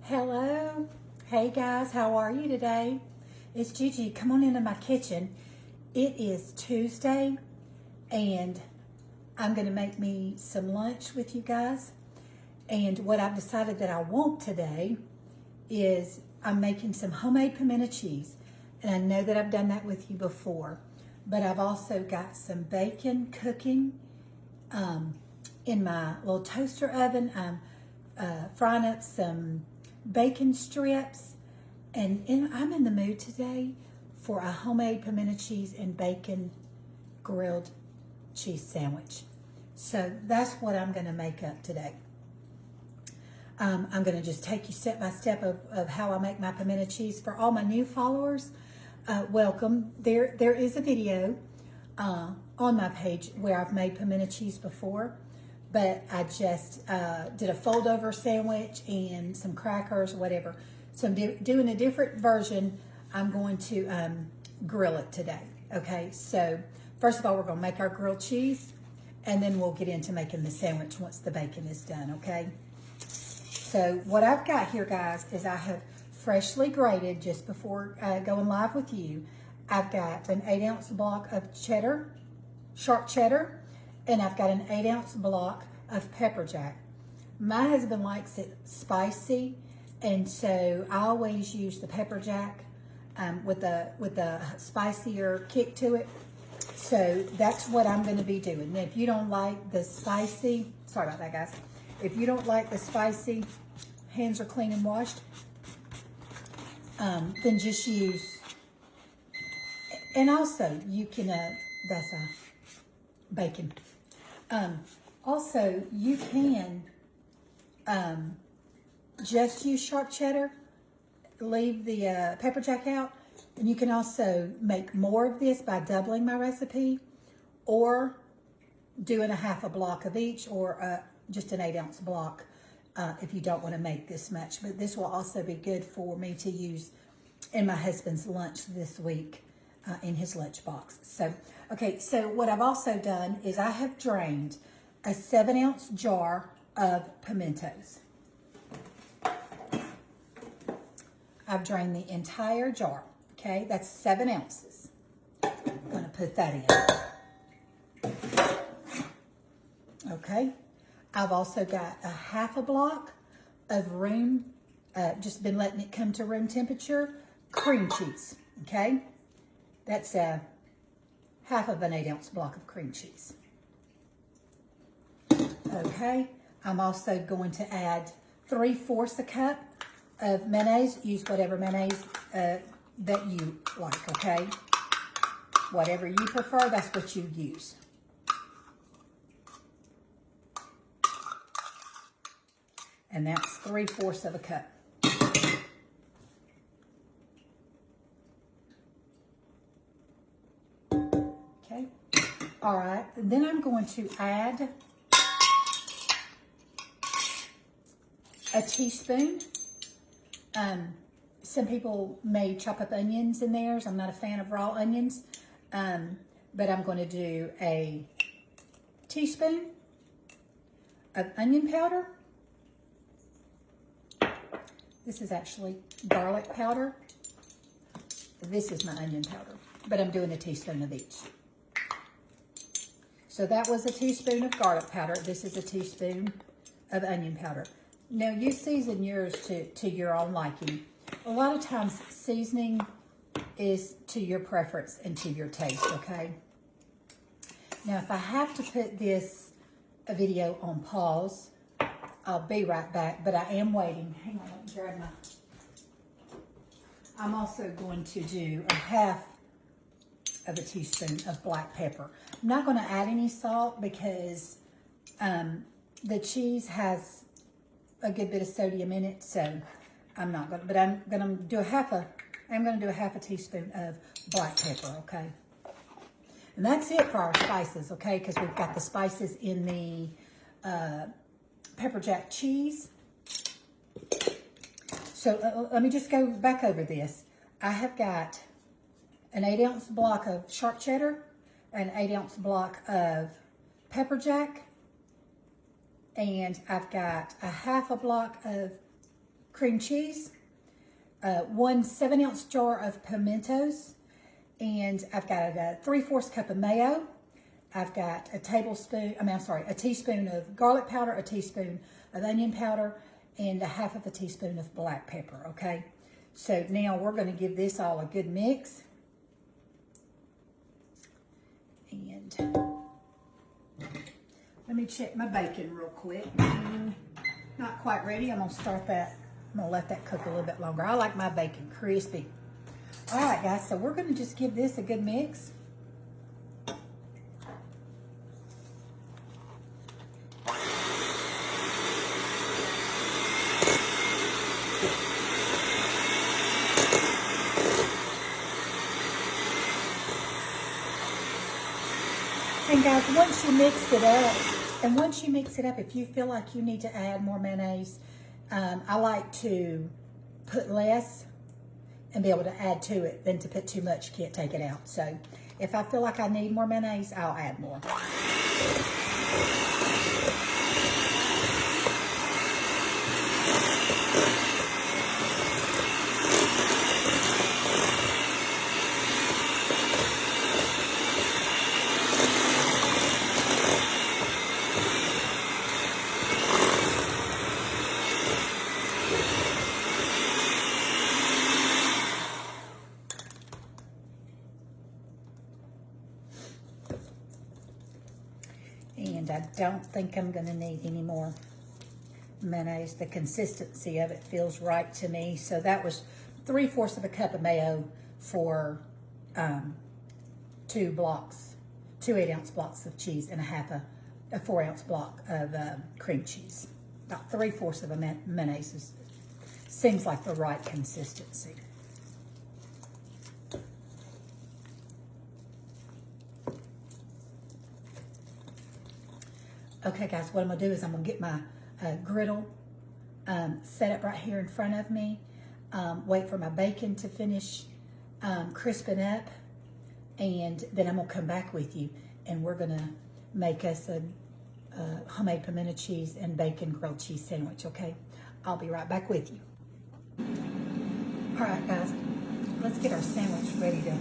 Hello. Hey guys, how are you today? It's Gigi. Come on into my kitchen. It is Tuesday and I'm going to make me some lunch with you guys. And what I've decided that I want today is I'm making some homemade pimento cheese. And I know that I've done that with you before, but I've also got some bacon cooking in my little toaster oven. I'm frying up some bacon strips, and I'm in the mood today for a homemade pimento cheese and bacon grilled cheese sandwich. So that's what I'm going to make up today. I'm going to just take you step by step of how I make my pimento cheese. For all my new followers, welcome. There is a video on my page where I've made pimento cheese before, but I just did a fold over sandwich and some crackers, whatever. So I'm doing a different version. I'm going to grill it today. Okay, so first of all, we're going to make our grilled cheese, and then we'll get into making the sandwich once the bacon is done, okay? So what I've got here, guys, is I have freshly grated, just before going live with you, I've got an 8-ounce block of cheddar, sharp cheddar, and I've got an 8-ounce block of pepper jack. My husband likes it spicy, and so I always use the pepper jack with a spicier kick to it. So that's what I'm going to be doing. Now, if you don't like the spicy, sorry about that, guys. If you don't like the spicy, hands are clean and washed, then just use, and also you can, that's bacon. Also, you can just use sharp cheddar, leave the pepper jack out, and you can also make more of this by doubling my recipe, or doing a half a block of each, or just an 8-ounce block if you don't want to make this much. But this will also be good for me to use in my husband's lunch this week in his lunch box. So, okay, so what I've also done is I have drained a 7-ounce jar of pimentos. I've drained the entire jar, okay? That's 7 ounces. I'm gonna put that in. Okay, I've also got a half a block of just been letting it come to room temperature, cream cheese, okay? That's half of an 8-ounce block of cream cheese. Okay, I'm also going to add 3/4 a cup of mayonnaise. Use whatever mayonnaise that you like, okay? Whatever you prefer, that's what you use. And that's 3/4 of a cup. Okay, all right, then I'm going to add a teaspoon. Some people may chop up onions in theirs. I'm not a fan of raw onions, but I'm going to do a teaspoon of onion powder. This is actually garlic powder. This is my onion powder, but I'm doing a teaspoon of each. So that was a teaspoon of garlic powder. This is a teaspoon of onion powder. Now, you season yours to your own liking. A lot of times, seasoning is to your preference and to your taste, okay? Now, if I have to put this video on pause, I'll be right back, but I am waiting. Hang on, let me grab my... I'm also going to do a half of a teaspoon of black pepper. I'm not going to add any salt because the cheese has a good bit of sodium in it, so I'm not going to, but I'm going to do a half a teaspoon of black pepper, okay? And that's it for our spices, okay? Because we've got the spices in the pepper jack cheese. So let me just go back over this. I have got an 8-ounce block of sharp cheddar, an 8-ounce block of pepper jack, and I've got a half a block of cream cheese, 1 7-ounce jar of pimentos, and I've got a 3/4 cup of mayo. I've got a teaspoon of garlic powder, a teaspoon of onion powder, and a 1/2 teaspoon of black pepper, okay? So now we're gonna give this all a good mix. And let me check my bacon real quick. Not quite ready. I'm gonna start that. I'm gonna let that cook a little bit longer. I like my bacon crispy. All right, guys, so we're gonna just give this a good mix. And guys, once you mix it up, if you feel like you need to add more mayonnaise, I like to put less and be able to add to it than to put too much. You can't take it out. So if I feel like I need more mayonnaise, I'll add more. And I don't think I'm going to need any more mayonnaise. The consistency of it feels right to me. So that was 3/4 cup of mayo for 2 8-ounce blocks of cheese, and a 4-ounce block of cream cheese. About 3/4 of mayonnaise seems like the right consistency. Okay, guys, what I'm going to do is I'm going to get my griddle set up right here in front of me, wait for my bacon to finish crisping up, and then I'm going to come back with you, and we're going to make us a homemade pimento cheese and bacon grilled cheese sandwich, okay? I'll be right back with you. All right, guys, let's get our sandwich ready to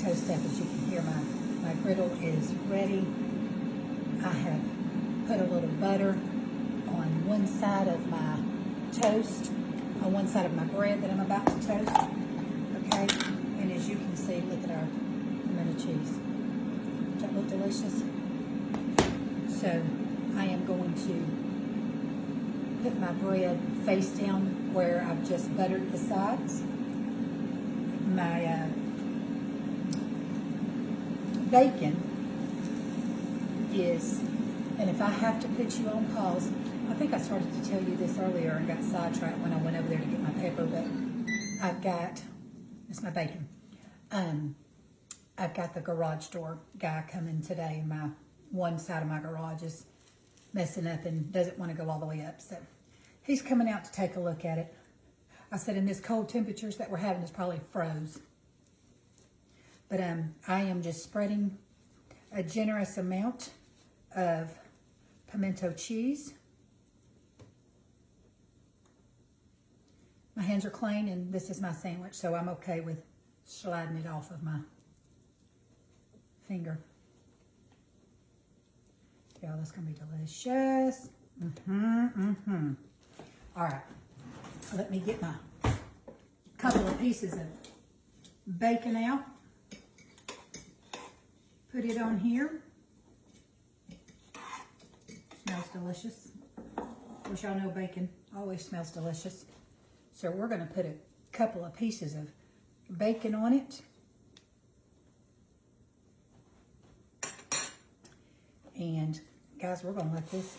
toast up. As you can hear, my griddle is ready. I have put a little butter on one side of my toast, on one side of my bread that I'm about to toast, okay? And as you can see, look at our pimento cheese. Does that look delicious? So I am going to put my bread face down where I've just buttered the sides. My bacon is, and if I have to put you on pause, I think I started to tell you this earlier and got sidetracked when I went over there to get my pepper, but I've got, it's my bacon. I've got the garage door guy coming today. One side of my garage is messing up and doesn't want to go all the way up. So he's coming out to take a look at it. I said in this cold temperatures that we're having, it's probably froze. But I am just spreading a generous amount of pimento cheese. My hands are clean, and this is my sandwich, so I'm okay with sliding it off of my finger. Yeah, that's gonna be delicious. All right, let me get my couple of pieces of bacon out. Put it on here. Smells delicious. Of course, y'all know bacon always smells delicious. So we're going to put a couple of pieces of bacon on it. And guys, we're going to let this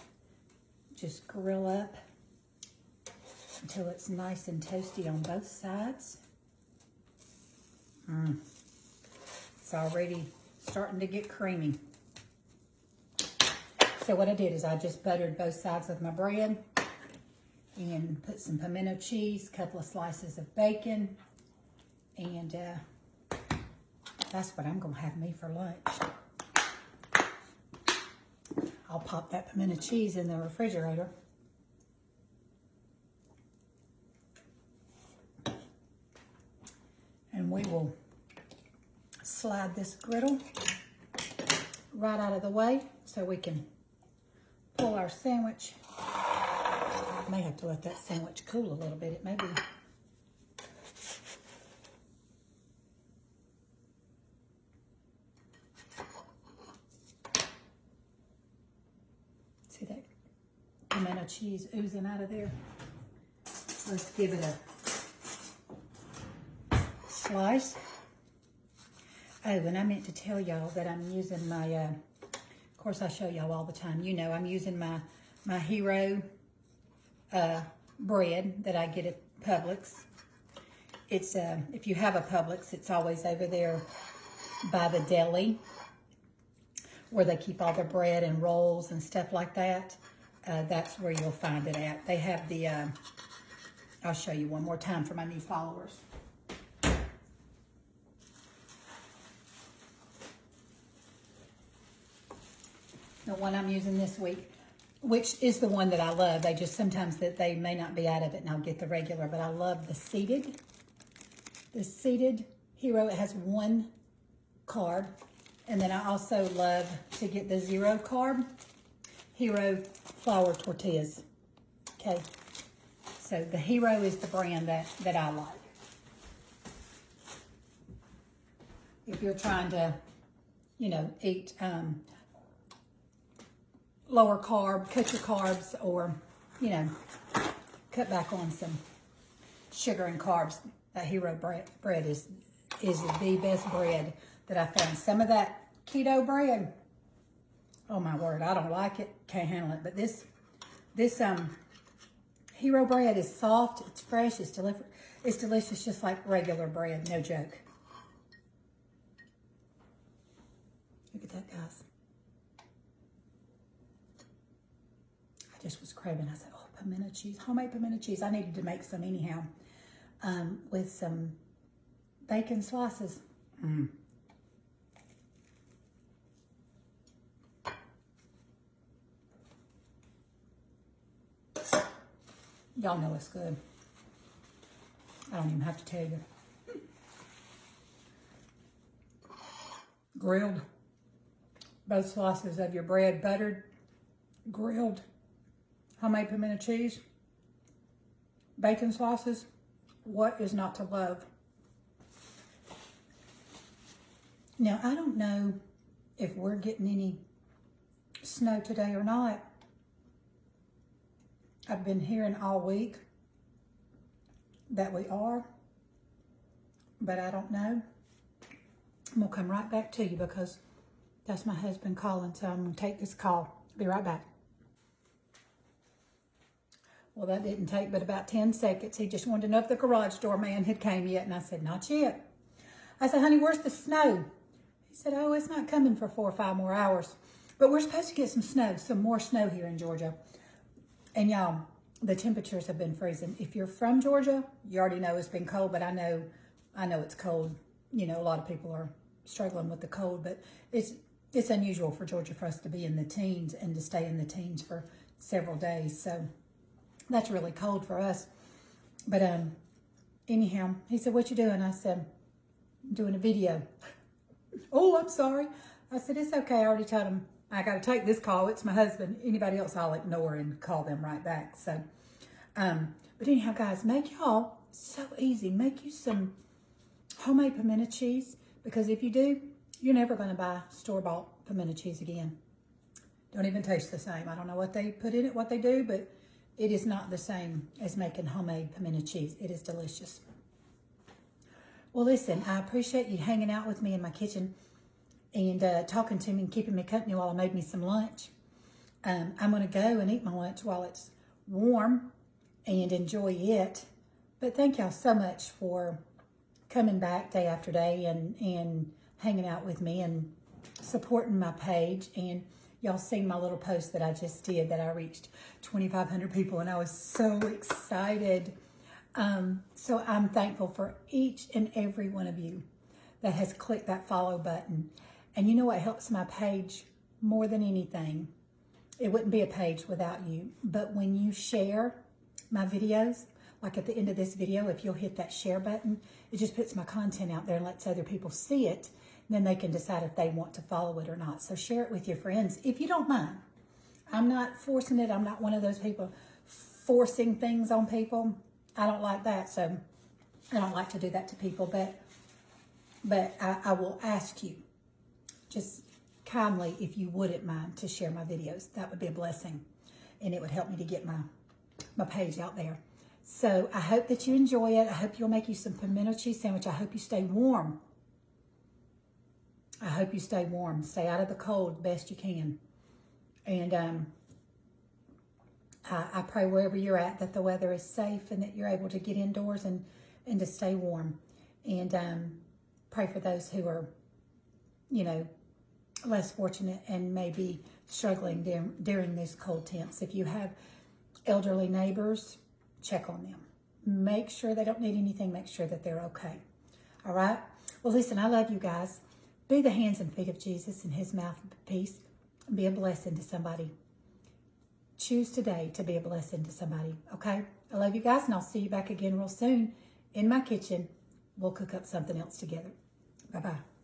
just grill up until it's nice and toasty on both sides. It's already starting to get creamy. So what I did is I just buttered both sides of my bread and put some pimento cheese, a couple of slices of bacon, and that's what I'm going to have me for lunch. I'll pop that pimento cheese in the refrigerator. we will slide this griddle right out of the way so we can pull our sandwich. I may have to let that sandwich cool a little bit. It may be. See that pimento cheese oozing out of there? Let's give it a slice. Oh, and I meant to tell y'all that I'm using my, of course I show y'all all the time, you know, I'm using my Hero bread that I get at Publix. It's, if you have a Publix, it's always over there by the deli where they keep all their bread and rolls and stuff like that. That's where you'll find it at. They have the, I'll show you one more time for my new followers. The one I'm using this week, which is the one that I love. They just sometimes that they may not be out of it and I'll get the regular, but I love the seeded Hero. It has 1 carb. And then I also love to get the 0 carb Hero flour tortillas. Okay. So the Hero is the brand that I like. If you're trying to, you know, eat lower carb, cut your carbs, or, you know, cut back on some sugar and carbs, that Hero bread is the best bread that I found. Some of that keto bread, oh my word, I don't like it, can't handle it. But this Hero bread is soft, it's fresh, it's delicious, just like regular bread, no joke. Look at that, guys. I just was craving. I said, oh, pimento cheese, homemade pimento cheese. I needed to make some anyhow, with some bacon slices. Y'all know it's good. I don't even have to tell you. Grilled. Both slices of your bread, buttered, grilled, homemade pimento cheese, bacon slices. What is not to love? Now, I don't know if we're getting any snow today or not. I've been hearing all week that we are, but I don't know. I'm gonna come right back to you because that's my husband calling, so I'm gonna take this call. Be right back. Well, that didn't take but about 10 seconds. He just wanted to know if the garage door man had came yet, and I said, not yet. I said, honey, where's the snow? He said, oh, it's not coming for 4 or 5 more hours, but we're supposed to get some more snow here in Georgia. And y'all, the temperatures have been freezing. If you're from Georgia, you already know it's been cold, but I know it's cold. You know, a lot of people are struggling with the cold, but it's unusual for Georgia for us to be in the teens and to stay in the teens for several days. So that's really cold for us. But anyhow, he said, what you doing? I said, I'm doing a video. Oh, I'm sorry. I said, it's okay. I already told him I got to take this call. It's my husband. Anybody else, I'll ignore and call them right back. So, but anyhow, guys, make y'all so easy. Make you some homemade pimento cheese, because if you do, you're never going to buy store-bought pimento cheese again. Don't even taste the same. I don't know what they put in it, what they do, but it is not the same as making homemade pimento cheese. It is delicious. Well, listen, I appreciate you hanging out with me in my kitchen and talking to me and keeping me company while I made me some lunch. I'm going to go and eat my lunch while it's warm and enjoy it. But thank y'all so much for coming back day after day and hanging out with me and supporting my page. And y'all seen my little post that I just did that I reached 2,500 people, and I was so excited. So I'm thankful for each and every one of you that has clicked that follow button. And you know what helps my page more than anything? It wouldn't be a page without you. But when you share my videos, like at the end of this video, if you'll hit that share button, it just puts my content out there and lets other people see it. Then they can decide if they want to follow it or not. So share it with your friends if you don't mind. I'm not forcing it. I'm not one of those people forcing things on people. I don't like that. So I don't like to do that to people. But I will ask you just kindly if you wouldn't mind to share my videos. That would be a blessing. And it would help me to get my page out there. So I hope that you enjoy it. I hope you'll make you some pimento cheese sandwich. I hope you stay warm. I hope you stay warm. Stay out of the cold best you can. And I pray wherever you're at that the weather is safe and that you're able to get indoors and to stay warm. And pray for those who are, you know, less fortunate and maybe struggling during these cold temps. If you have elderly neighbors, check on them. Make sure they don't need anything. Make sure that they're okay. All right? Well, listen, I love you guys. Be the hands and feet of Jesus and his mouthpiece. Be a blessing to somebody. Choose today to be a blessing to somebody. Okay? I love you guys, and I'll see you back again real soon in my kitchen. We'll cook up something else together. Bye-bye.